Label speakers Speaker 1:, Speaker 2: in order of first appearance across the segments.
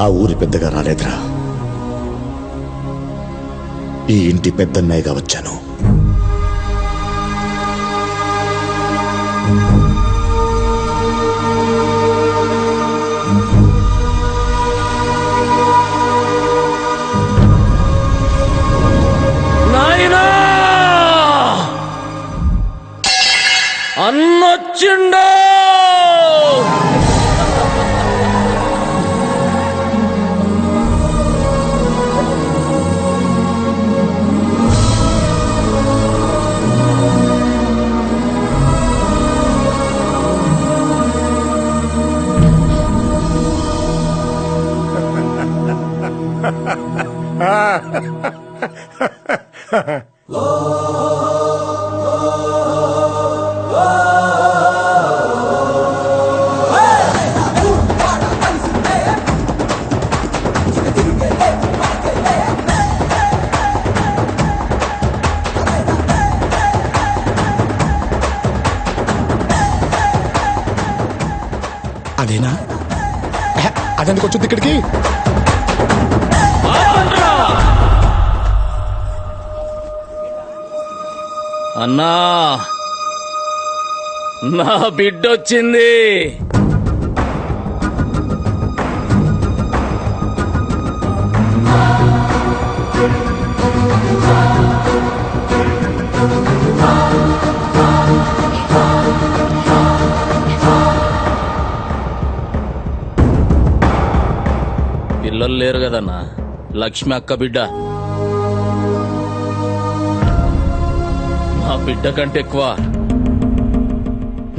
Speaker 1: ఆ ఊరి పెద్దగా రాలేదురా. ఈ ఇంటి పెద్దన్నయ్యగా వచ్చాను.
Speaker 2: నాయనా అన్నొచ్చిండో.
Speaker 3: అదేనా? అదెందుకు వచ్చింది ఇక్కడికి?
Speaker 2: అన్నా నా బిడ్డొచ్చింది. పిల్లలు లేరు కదన్నా, లక్ష్మి అక్క బిడ్డ. నా బిడ్డ కంటే ఎక్కువ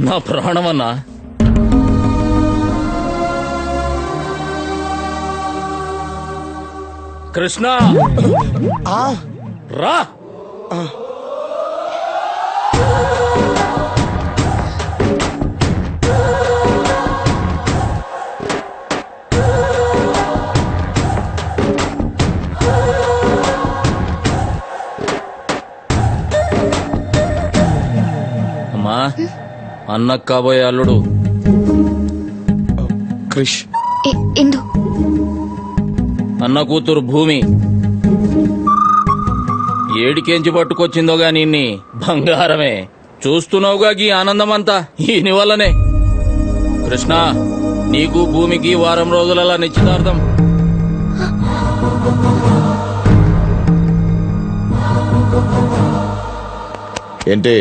Speaker 2: నా ప్రాణమన్నా. కృష్ణ రా. అమ్మా, అన్నకు కాబోయే అల్లుడు
Speaker 3: క్రిష్.
Speaker 4: ఇందు
Speaker 2: అన్న కూతురు భూమి. ఏడికెంచి పట్టుకొచ్చిందో గాని ఇన్ని బంగారమే. చూస్తున్నావుగా ఈ ఆనందమంతా ఈయన వల్లనే. కృష్ణ, నీకు భూమికి వారం రోజులలా నిశ్చితార్థం.
Speaker 1: ఏంటి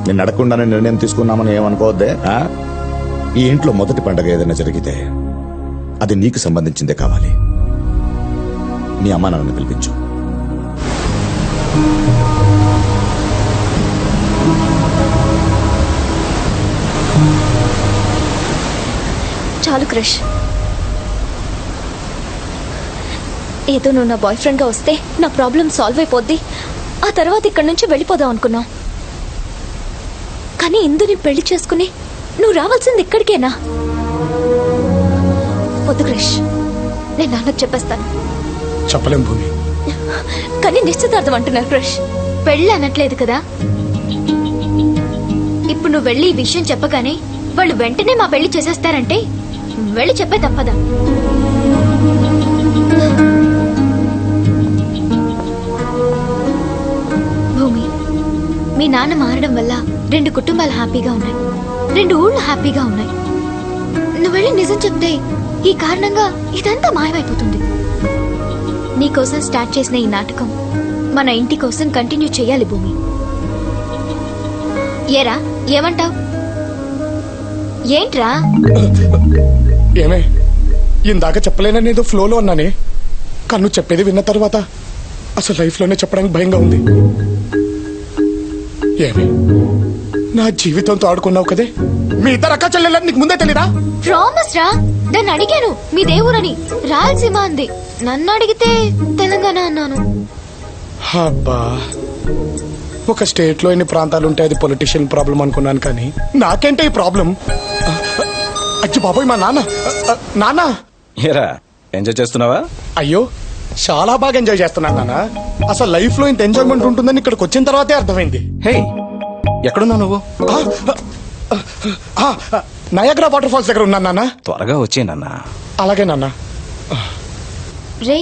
Speaker 1: నేను అడగకుండానే నిర్ణయం తీసుకున్నామని ఏమనుకోవద్దే. ఈ ఇంట్లో మొదటి పండగ ఏదైనా జరిగితే అది నీకు సంబంధించిందే కావాలి. నీ అమ్మా నాన్నని పిలిపించు.
Speaker 4: చాలు క్రిష్. ఏదో నువ్వు నా బాయ్ ఫ్రెండ్ గా వస్తే నా ప్రాబ్లం సాల్వ్ అయిపోద్ది, ఆ తర్వాత ఇక్కడి నుంచి వెళ్ళిపోదాం అనుకున్నా. కానీ ఇందుని పెళ్లి చేసుకుని నువ్వు రావాల్సింది ఇక్కడికేనా? వద్దు క్రిష్, నేను నాన్నకు చెప్పేస్తాను.
Speaker 3: చెప్పలేం భూమి.
Speaker 4: కానీ నిశ్చితార్థం అంటున్నారు క్రిష్.
Speaker 5: పెళ్ళి అనట్లేదు కదా. ఇప్పుడు నువ్వు వెళ్ళి ఈ విషయం చెప్పగానే వాళ్ళు వెంటనే మా పెళ్లి చేసేస్తారంటే వెళ్ళి చెప్పే తప్పదా? భూమి, మీ నాన్న మారడం వల్ల 2 కుటుంబాలు హ్యాపీగా ఉన్నాయి, 2 ఊళ్ళు హ్యాపీగా ఉన్నాయి. నువ్వు వెళ్ళి నిజం చెప్తే ఈ కారణంగా ఇదంతా మాయమైపోతుంది. నీకోసం స్టార్ట్ చేసిన ఈ నాటకం మన ఇంటి కోసం కంటిన్యూ చేయాలి భూమి. ఏరా, ఏమంటావ్? ఏంట్రా?
Speaker 3: ఏమే, ఇందాక చెప్పలేనని ఏదో ఫ్లోలో అన్నానే. కన్ను చెప్పేది విన్న తర్వాత అసలు లైఫ్ లోనే చెప్పడానికి భయంగా ఉంది. ఏమే, నా జీవితంతో ఆడుకున్నావు కదే. మీ ఇద్దరు అక్క చెల్లెలని నీకు ముందే తెలీదా?
Speaker 5: ప్రామిస్ రా. దాన్ని అడిగాను మీ దేవురని, రాయలసీమ అంది. నన్ను అడిగితే తెలంగాణ అన్నాను.
Speaker 3: అబ్బా, ఒక స్టేట్ లో ఎన్ని ప్రాంతాలు ఉంటాయి, అది పొలిటీషియన్ ప్రాబ్లం అనుకున్నాను. కానీ నాకేంటే ఈ ప్రాబ్లం? అచ్చి బాబోయ్, మా నాన్న.
Speaker 6: ఏరా, ఎంజాయ్ చేస్తున్నావా?
Speaker 3: అయ్యో, చాలా బాగా ఎంజాయ్ చేస్తున్నాను నాన్న. అసలు లైఫ్ లో ఇంత ఎంజాయ్మెంట్ ఉంటుందని ఇక్కడికి వచ్చిన తర్వాతే అర్థమైంది.
Speaker 6: హే, ఎక్కడున్నావు నువ్వు?
Speaker 3: నయాగ్రా వాటర్ ఫాల్స్ దగ్గర ఉన్నాను నాన్న.
Speaker 6: త్వరగా వచ్చే నాన్న.
Speaker 3: అలాగే నాన్న.
Speaker 5: రే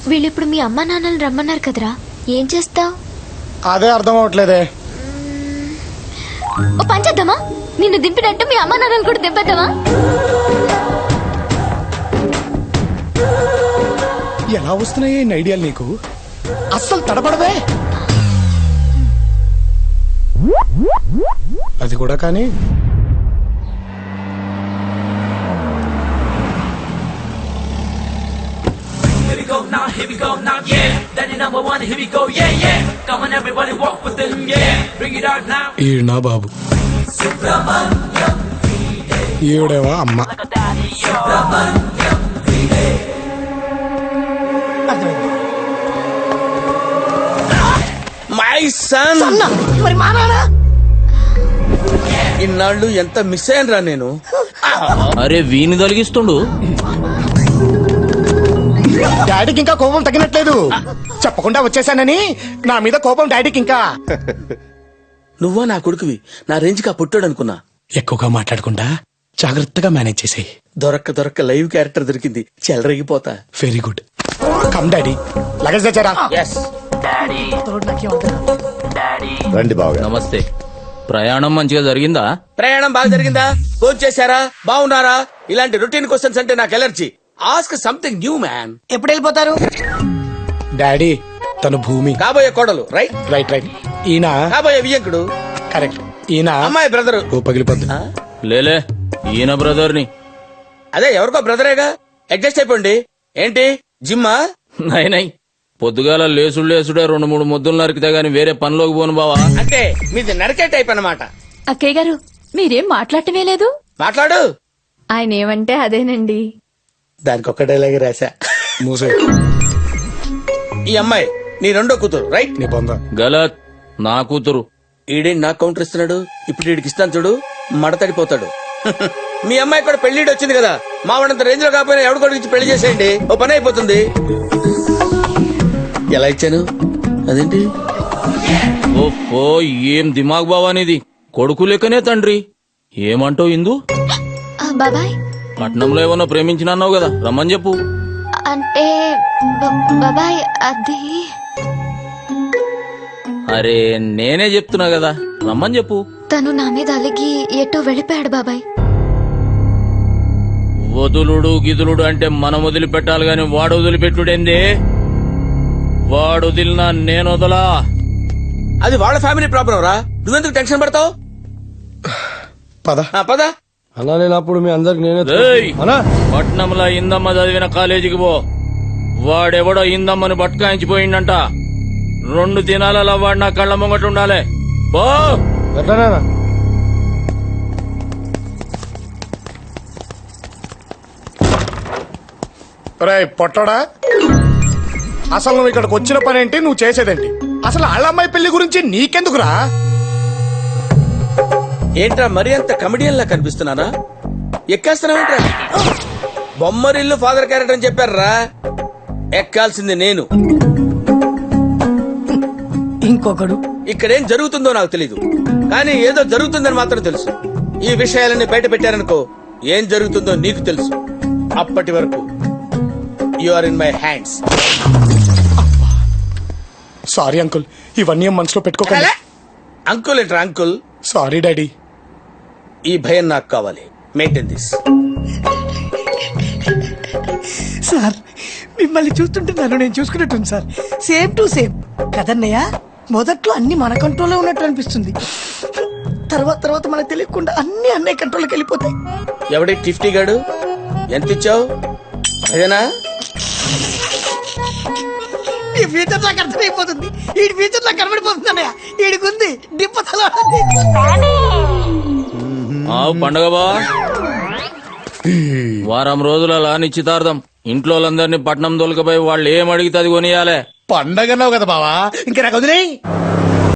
Speaker 5: వీళ్ళిప్పుడు మీ అమ్మా నాన్నలు రమ్మన్నారు కదరా ఏం చేస్తావు?
Speaker 3: అదే అర్థం అవట్లేదే.
Speaker 5: ఓ పని చేద్దామా, నిన్ను దింపినట్టు మీ అమ్మా నాన్నలు కూడా దింపేద్దామా?
Speaker 3: ఎలా వస్తున్నాయి ఈ ఐడియాలు నీకు? అస్సలు తడబడవే. అది కూడా కానీ
Speaker 7: Here we go now, here we go now, yeah. Daddy number one, here we go, yeah, yeah. Come on, everybody, walk with them, yeah. Bring it out now.
Speaker 3: ఈయన బాబు, ఈవిడేవా అమ్మ.
Speaker 8: మై సన్
Speaker 3: మరి మా నాన్న
Speaker 8: ఇన్నాళ్ళు ఎంత మిస్ అయ్యానురా నేను.
Speaker 2: అరే వీని తొలగిస్తుండు.
Speaker 3: డాడీకి ఇంకా కోపం తగ్గినట్లేదు. చెప్పకుండా వచ్చేసానని నా మీద కోపం డాడీకి ఇంకా.
Speaker 8: నువ్వా నా కొడుకువి, నా రేంజ్ కా పుట్టాడు అనుకున్నా.
Speaker 3: ఎక్కువగా మాట్లాడకుండా జాగ్రత్తగా మేనేజ్ చేసేయి.
Speaker 8: దొరక్క లైవ్ క్యారెక్టర్ దొరికింది, చెలరేగిపోతా.
Speaker 3: Very good. Come daddy, luggage తెచ్చారా?
Speaker 8: ఎస్.
Speaker 1: రండి బావగారు.
Speaker 2: నమస్తే. ప్రయాణం మంచిగా జరిగిందా?
Speaker 8: ప్రయాణం బాగా జరిగిందా? ఫోన్ చేశారా? బాగున్నారా? ఇలాంటి రొటీన్ క్వశ్చన్స్ అంటే నాకు allergy. Ask something new man.
Speaker 9: ఎప్పుడు వెళ్ళిపోతారు?
Speaker 3: డాడీ తను భూమి.
Speaker 8: కాబోయే కోడలు రైట్.
Speaker 3: Right right. ఈయన
Speaker 8: కాబోయే వియ్యంకుడు.
Speaker 3: కరెక్ట్. ఈయన
Speaker 8: అమ్మాయి బ్రదరు.
Speaker 3: ఓ పగిలిపోద్దు.
Speaker 2: లేలే ఈయన బ్రదర్ని.
Speaker 8: అదే ఎవరికో బ్రదరేగా, అడ్జస్ట్ అయిపోండి. ఏంటి జిమ్మా?
Speaker 2: నై పొద్దుగాల లేసుడే 2-3 ముద్దులు నరికితే గాని వేరే పనిలోకి పోను బావా.
Speaker 8: అంటే మీది నరికే టైప్ అన్నమాట.
Speaker 4: అక్కయ్య గారు మీరేం మాట్లాడటమే లేదు.
Speaker 8: మాట్లాడు.
Speaker 4: ఆయన ఏమంటే అదేనండి.
Speaker 8: దానికి ఒక్క డైలాగ్ రాశా.
Speaker 3: మూసే.
Speaker 8: ఈ అమ్మాయి నీ రెండో కూతురు రైట్.
Speaker 3: నీ పొంద.
Speaker 2: గలత్ నా కూతురు.
Speaker 8: ఈడేంటి నాకు కౌంటర్ ఇస్తున్నాడు? ఇప్పుడు వీడికి ఇస్తాను చూడు, మడతడిపోతాడు. మీ అమ్మాయి కూడా పెళ్లిడి వచ్చింది కదా, మా వాడంత రేంజ్ లో కాకపోయినా ఎవడు కొడుకు పెళ్లి చేసేయండి, ఓ పని అయిపోతుంది. ఎలా ఇచ్చాను? అదేంటి
Speaker 2: ఓ ఏం దిమాగ్ బావానిది. కొడుకు లెక్కనే తండ్రి. ఏమంటావు ఇందు?
Speaker 5: బాబాయ్
Speaker 2: పట్నంలో ఏమన్నా ప్రేమించినన్నావు కదా, రమ్మని చెప్పు.
Speaker 5: అంటే బాబాయ్ అది
Speaker 2: అరే నేనే చెప్తున్నా కదా, రమ్మని చెప్పు.
Speaker 5: తను నా మీద అలిగి ఎటో వెళ్ళిపోయాడు బాబాయ్.
Speaker 2: వదులుడు గిదులుడు అంటే మనం వదిలిపెట్టాలి గాని వాడు వదిలిపెట్టుడేంది? వాడు వదిలినా నేను వదలా.
Speaker 8: అది వాళ్ళ ఫ్యామిలీ ప్రాబ్లం రా, నువ్వెందుకు టెన్షన్ పడతావు?
Speaker 3: పద.
Speaker 8: పద.
Speaker 3: అలా లేనప్పుడు మీ అందరికి నేనే
Speaker 2: ఏయ్, పట్నంలో ఇందమ్మ చదివిన కాలేజీకి పో. వాడెవడో ఇందమ్మని బట్కాయించిపోయిండంట. 2 దినాలలో వాడు నా కళ్ళ ముంగట ఉండాలి. పో.
Speaker 3: ఎట్లానా? రేయ్ పొట్టడా, అసలు నువ్వు ఇక్కడికి వచ్చిన పని ఏంటి, నువ్వు చేసేదేంటి? అసలు వాళ్ళ అమ్మాయి పెళ్లి గురించి నీకెందుకురా?
Speaker 8: ఏంట్రా మరీ అంత కమెడియన్ లా కనిపిస్తున్నానా? ఎక్కేస్తున్నావేంట్రా? బొమ్మరిల్లు ఫాదర్ క్యారెక్టర్ అని చెప్పారా? ఎక్కాల్సింది నేను.
Speaker 9: ఇంకొకడు
Speaker 8: ఇక్కడేం జరుగుతుందో నాకు తెలీదు, కానీ ఏదో జరుగుతుందని మాత్రం తెలుసు. ఈ విషయాలన్నీ బయట పెట్టారనుకో, ఏం జరుగుతుందో నీకు తెలుసు. అప్పటి వరకు you are in my hands.
Speaker 3: Sorry uncle, ఇవన్నీ మనసులో పెట్టుకోకండి.
Speaker 8: అంకుల్ ఏంట్రా అంకుల్?
Speaker 3: Sorry daddy.
Speaker 8: ఈ భయం నాకు కావాలి. Maintain this.
Speaker 9: సార్ మిమ్మల్ని చూస్తుంటే నన్ను నేను చూసుకున్నట్టుంది సార్. సేమ్ టు సేమ్ కదన్నయ్య. మొదట్లో అన్ని మన కంట్రోల్లో ఉన్నట్టు అనిపిస్తుంది, తర్వాత మనకు తెలియకుండా అన్ని అన్నయ్య కంట్రోల్కి వెళ్ళిపోతాయి.
Speaker 8: ఎవడి టిఫ్టీ గాడు? ఎంత ఇచ్చావు? అదేనా?
Speaker 9: ఈ ఫ్యూచర్ నాకు అర్థమైపోతుంది. ఈ ఫ్యూచర్ నాకు కనబడిపోతుంది అన్నయ్య. ఈడికుంది డిప్పతల.
Speaker 2: ఆవు పండగ బా. వారం రోజుల నిశ్చితార్థం. ఇంట్లో వాళ్ళందరినీ పట్నం దొలకపోయి వాళ్ళు ఏం అడిగితే అది కొనియాలే.
Speaker 3: పండగన్నావు కదా బావా, ఇంకా నాకు వదిలేయ్.